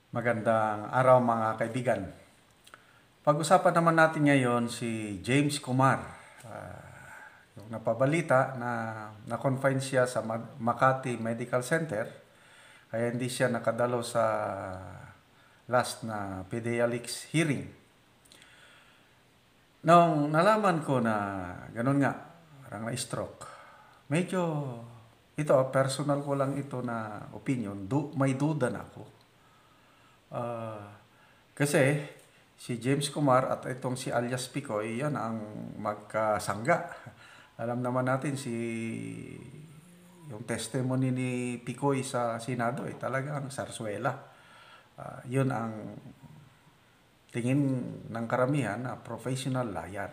Magandang araw mga kaibigan. Pag-usapan naman natin ngayon si James Kumar. Yung napabalita na na-confine siya sa Makati Medical Center kaya hindi siya nakadalo sa last na PDLX hearing. Nung nalaman ko na ganun nga, parang na-stroke, medyo ito, personal ko lang ito na opinion, may duda na ako. Kasi si James Kumar at itong si alias Picoy, yan ang magkasangga. Alam naman natin yung testimony ni Picoy sa Senado ay talagang sarswela. Yun ang tingin ng karamihan na professional liar.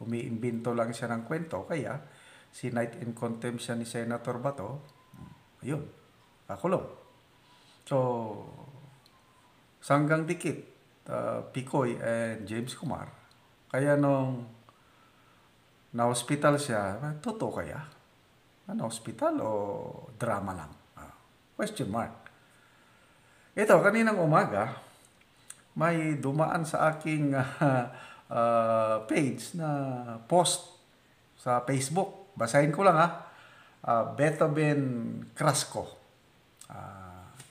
Umiimbento lang siya ng kwento kaya sinight in contempt siya ni Senator Bato. Ayun, kakulong. So, sanggang dikit, Picoy and James Kumar. Kaya nung na-hospital siya, totoo kaya? Na-hospital o drama lang? Question mark. Ito, kaninang umaga, may dumaan sa aking page na post sa Facebook. Basahin ko lang Beethoven Crasco.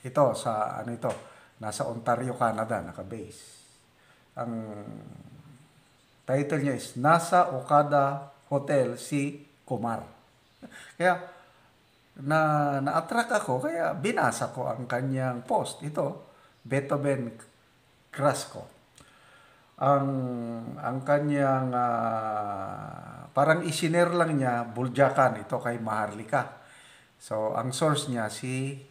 Ito, nasa Ontario, Canada, naka-base. Ang title niya is Nasa Okada Hotel si Kumar. Kaya na-attract ako kaya binasa ko ang kanyang post. Ito, Beethoven Crasco. Ang kanyang parang isinare lang niya buljakan ito kay Maharlika. So ang source niya si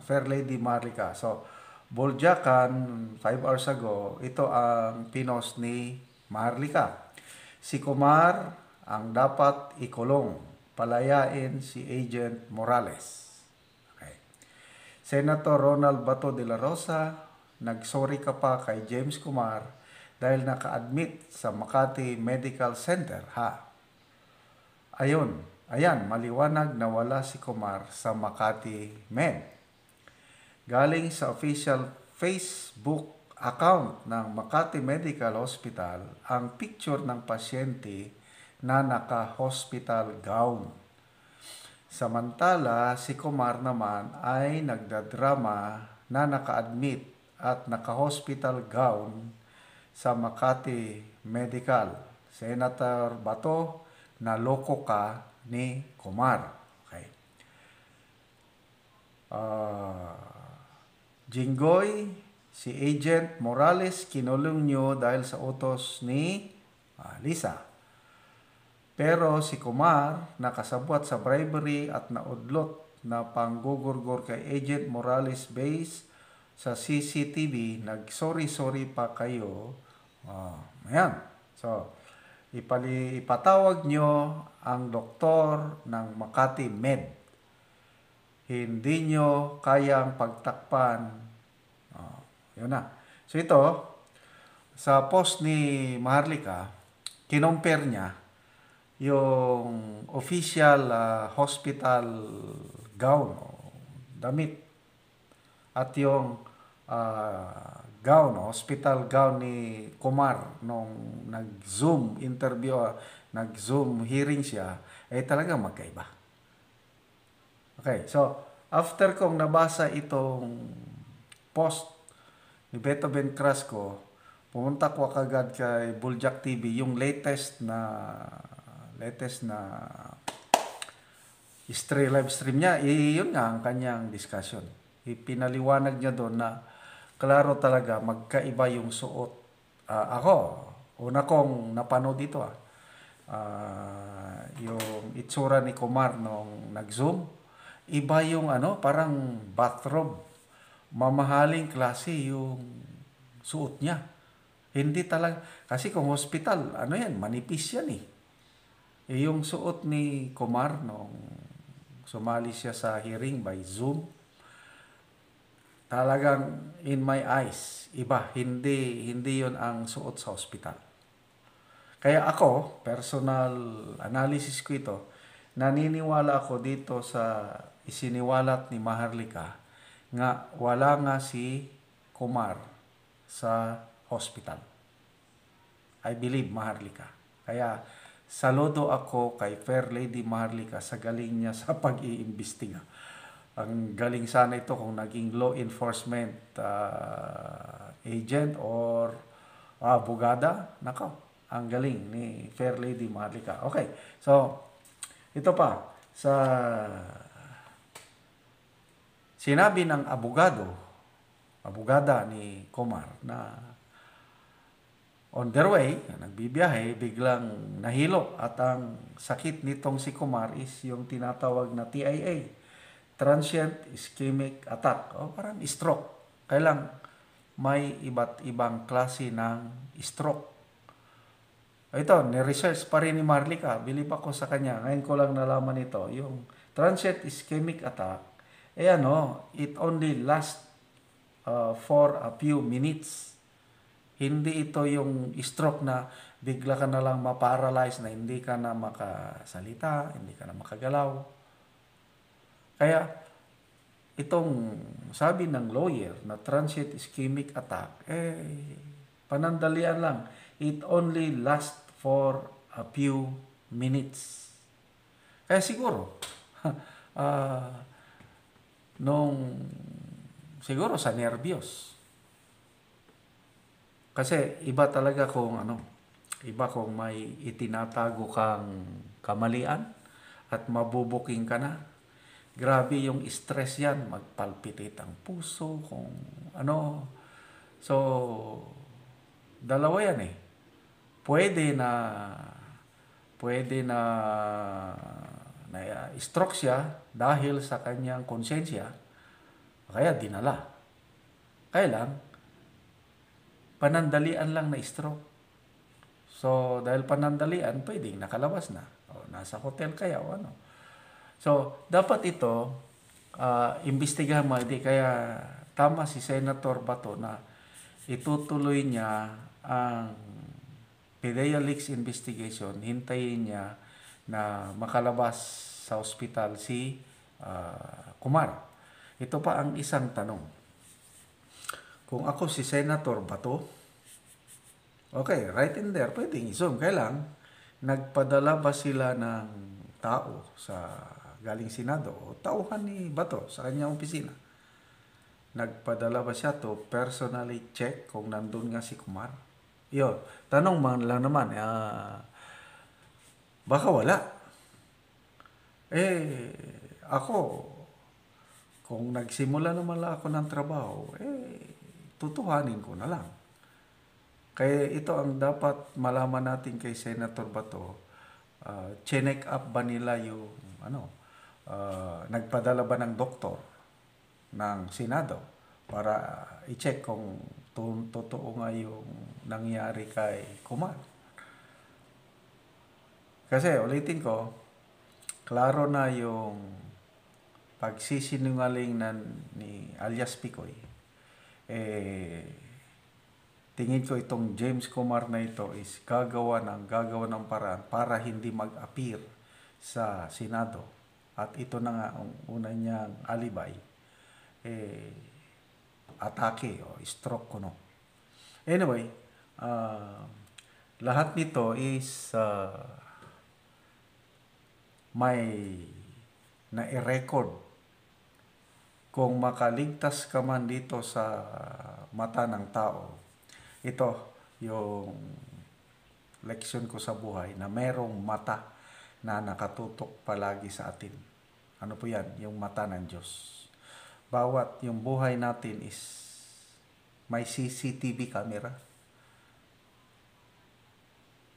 Fair Lady Maharlika. So buljakan 5 hours ago, ito ang pinost ni Maharlika. Si Kumar ang dapat ikulong, palayain si Agent Morales. Okay. Senator Ronald Bato de la Rosa, nagsorry ka pa kay James Kumar dahil naka-admit sa Makati Medical Center, Ayan, maliwanag na wala si Kumar sa Makati Med. Galing sa official Facebook account ng Makati Medical Hospital ang picture ng pasyente na naka-hospital gown. Samantala, si Kumar naman ay nagdadrama na naka-admit at naka-hospital gown sa Makati Medical. Senator Bato, naloko ka ni Kumar. Okay. Jinggoy, si Agent Morales kinulong nyo dahil sa utos ni Lisa. Pero si Kumar nakasabwat sa bribery at naudlot na panggugurgor kay Agent Morales base sa CCTV. Nag-sorry pa kayo. Ayan. So, ipatawag nyo ang doktor ng Makati Med. Hindi nyo kayang pagtakpan. Yun na. So ito, sa post ni Maharlika, kinompare niya yung official hospital gown, damit, at yung hospital gown ni Kumar nung nag-Zoom interview, nag-Zoom hearing siya, talagang magkaiba. Okay, so after kong nabasa itong post ni Beethoven Crasco, pumunta ko kagad kay Buljak TV, yung latest na live stream niya, yun nga ang kanyang discussion. Ipinaliwanag niya doon na klaro talaga magkaiba yung suot. Ako, una kong napanood dito yung itsura ni Kumar nung nag-Zoom. Iba yung parang bathrobe. Mamahaling klase yung suot niya. Hindi talaga, kasi kung hospital, manipis yan yung suot ni Kumar nung sumali siya sa hearing by Zoom, talagang in my eyes, iba. Hindi yun ang suot sa hospital. Kaya ako, personal analysis ko ito, naniniwala ako dito sa isiniwalat ni Maharlika nga wala nga si Kumar sa hospital. I believe Maharlika. Kaya saludo ako kay Fair Lady Maharlika sa galing niya sa pag-iimbestiga. Ang galing sana ito kung naging law enforcement agent or abogada. Nako, ang galing ni Fair Lady Maharlika. Okay, so ito pa sa sinabi ng abogada ni Kumar na on their way, nagbibiyahe, biglang nahilo at ang sakit nitong si Kumar is yung tinatawag na TIA, Transient Ischemic Attack, o parang stroke. Kailang may iba't ibang klase ng stroke. Ito, ni-research pa rin ni Maharlika, believe ako sa kanya, ngayon ko lang nalaman ito, yung Transient Ischemic Attack, it only lasts for a few minutes. Hindi ito yung stroke na bigla ka na lang ma-paralyze na hindi ka na makasalita, hindi ka na makagalaw. Kaya itong sabi ng lawyer na transient ischemic attack, panandalian lang. It only lasts for a few minutes. Kaya siguro, siguro sa nervyos. Kasi iba talaga kung may itinatago kang kamalian at mabubuking ka na. Grabe yung stress yan, magpalpitate ang puso, kung ano. So, dalawa yan Pwede na stroke siya dahil sa kanyang konsensya, kaya dinala. Kaya lang, panandalian lang na stroke. So, dahil panandalian, pwedeng nakalabas na. O, nasa hotel kaya o ano. So, dapat ito, imbestigahan mo. Kaya tama si Senator Bato na itutuloy niya ang PDEA leaks investigation. Hintayin niya na makalabas sa ospital si Kumar. Ito pa ang isang tanong. Kung ako si Senator Bato, okay, right in there, pwedeng i-zoom. Kailang, nagpadala ba sila ng tao sa galing Senado o tauhan ni Bato sa kanyang opisina? Nagpadala ba siya to personally check kung nandun nga si Kumar? Yun, tanong man lang naman, baka wala. Ako, kung nagsimula naman lang ako ng trabaho, tutuhanin ko na lang. Kaya ito ang dapat malaman natin kay Senator Bato. Check up ba nila yung nagpadala ba ng doktor ng Senado para i-check kung totoo nga yung nangyari kay Kumar. Kasi ulitin ko, klaro na yung pagsisinungaling ni alias Picoy. Tingin ko itong James Kumar na ito is gagawa ng paraan para hindi mag-appear sa Senado. At ito na nga ang una niyang alibay. Atake o stroke kuno. Anyway, lahat nito is may na-record. Kung makaligtas ka man dito sa mata ng tao, ito yung leksyon ko sa buhay na merong mata na nakatutok palagi sa atin. Ano po yan? Yung mata ng Diyos. Bawat yung buhay natin is may CCTV camera.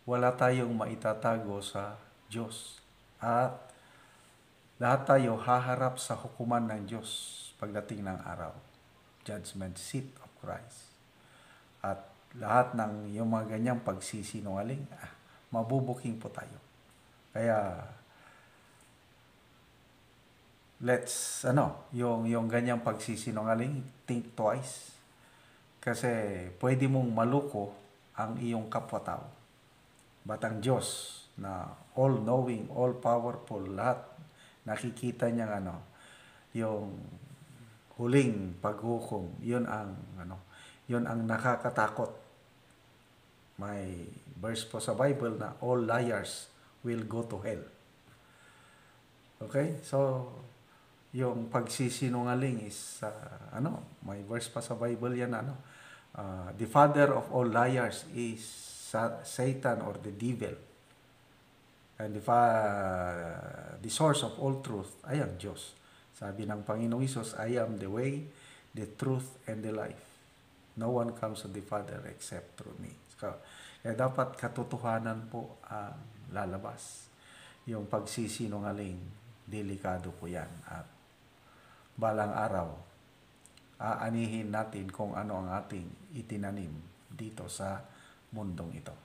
Wala tayong maitatago sa Diyos. At lahat tayo haharap sa hukuman ng Diyos pagdating ng araw. Judgment seat of Christ. At lahat ng yung mga ganyang pagsisinungaling, mabubuking po tayo. Kaya let's yung ganyang pagsisinungaling, think twice. Kasi pwede mong maluko ang iyong kapwa-tao. But ang Diyos na all-knowing, all-powerful, lahat nakikita niya yung huling paghukom. Yun ang nakakatakot. May verse po sa Bible na all liars will go to hell. Okay? So, yung pagsisinungaling is, may verse pa sa Bible yan, the father of all liars is Satan or the devil. And the source of all truth ay ang Diyos. Sabi ng Panginoong Hesus, I am the way, the truth, and the life. No one comes to the Father except through me. So, kaya dapat katotohanan po ang lalabas. Yung pagsisinungaling, delikado po yan. At balang araw, aanihin natin kung ano ang ating itinanim dito sa mundong ito.